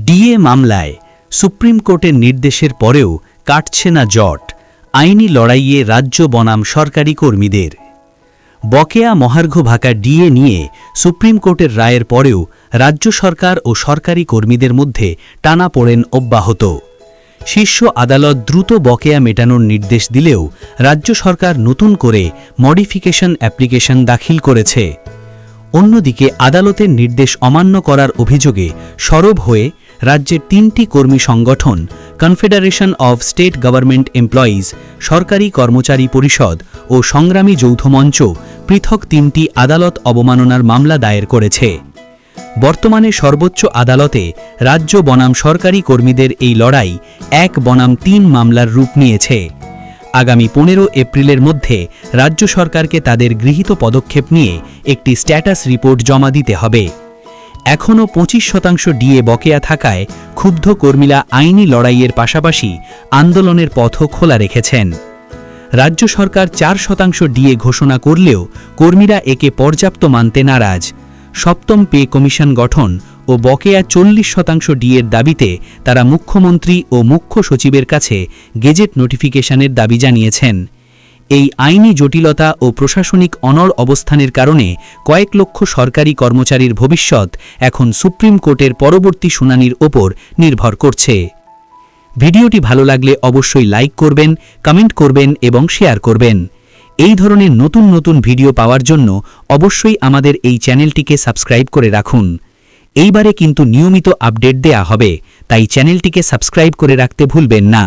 DA মামলায় supreme কোর্টের নির্দেশের পরেও কাটছে না জট, আইনি লড়াইয়ে রাজ্য বনাম সরকারি কর্মীদের। বকেয়া মহার্ঘ ভাতা ডিএ নিয়ে সুপ্রিম কোর্টের রায়ের পরেও রাজ্য সরকার ও সরকারি কর্মীদের মধ্যে টানাপোড়েন অব্যাহত। শীর্ষ আদালত দ্রুত বকেয়া মেটানোর নির্দেশ দিলেও রাজ্য সরকার নতুন করে মডিফিকেশন অ্যাপ্লিকেশন দাখিল করেছে। অন্যদিকে আদালতের নির্দেশ অমান্য করার অভিযোগে সরব হয়ে রাজ্যের 3টি কর্মী সংগঠন confederation of state government employees, সরকারি কর্মচারী পরিষদ ও সংগ্রামী যৌথ মঞ্চ পৃথক 3টি আদালত অবমাননার মামলা দায়ের করেছে। বর্তমানে সর্বোচ্চ আদালতে রাজ্য বনাম সরকারি কর্মীদের এই লড়াই 1 বনাম 3 মামলার রূপ নিয়েছে। আগামী 15 এপ্রিলের মধ্যে রাজ্য সরকারকে তাদের গৃহীত পদক্ষেপ নিয়ে একটি স্ট্যাটাস রিপোর্ট জমা দিতে হবে। এখনও 25% ডিএ বকেয়া থাকায় ক্ষুব্ধ কর্মীরা আইনি লড়াইয়ের পাশাপাশি আন্দোলনের পথও খোলা রেখেছেন। রাজ্য সরকার 4% ডিএ ঘোষণা করলেও কর্মীরা একে পর্যাপ্ত মানতে নারাজ। সপ্তম পে কমিশন গঠন ও বকেয়া 40% ডিএর দাবিতে তারা মুখ্যমন্ত্রী ও মুখ্য সচিবের কাছে গেজেট নোটিফিকেশনের দাবি জানিয়েছেন। এই আইনি জটিলতা ও প্রশাসনিক অনড় অবস্থানের কারণে কয়েক লক্ষ সরকারি কর্মচারীর ভবিষ্যৎ এখন সুপ্রিম কোর্টের পরবর্তী শুনানির ওপর নির্ভর করছে। ভিডিওটি ভালো লাগলে অবশ্যই লাইক করবেন, কমেন্ট করবেন এবং শেয়ার করবেন। এই ধরনের নতুন নতুন ভিডিও পাওয়ার জন্য অবশ্যই আমাদের এই চ্যানেলটিকে সাবস্ক্রাইব করে রাখুন। এইবারে কিন্তু নিয়মিত আপডেট দেয়া হবে, তাই চ্যানেলটিকে সাবস্ক্রাইব করে রাখতে ভুলবেন না।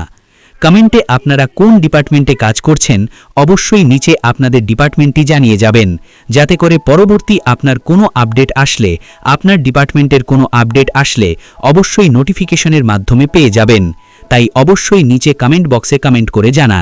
কমেন্টে আপনারা কোন ডিপার্টমেন্টে কাজ করছেন অবশ্যই নিচে আপনাদের ডিপার্টমেন্টটি জানিয়ে যাবেন, যাতে করে পরবর্তী আপনার কোনো আপডেট আসলে, আপনার ডিপার্টমেন্টের কোনো আপডেট আসলে অবশ্যই নোটিফিকেশনের মাধ্যমে পেয়ে যাবেন। তাই অবশ্যই নিচে কমেন্ট বক্সে কমেন্ট করে জানান।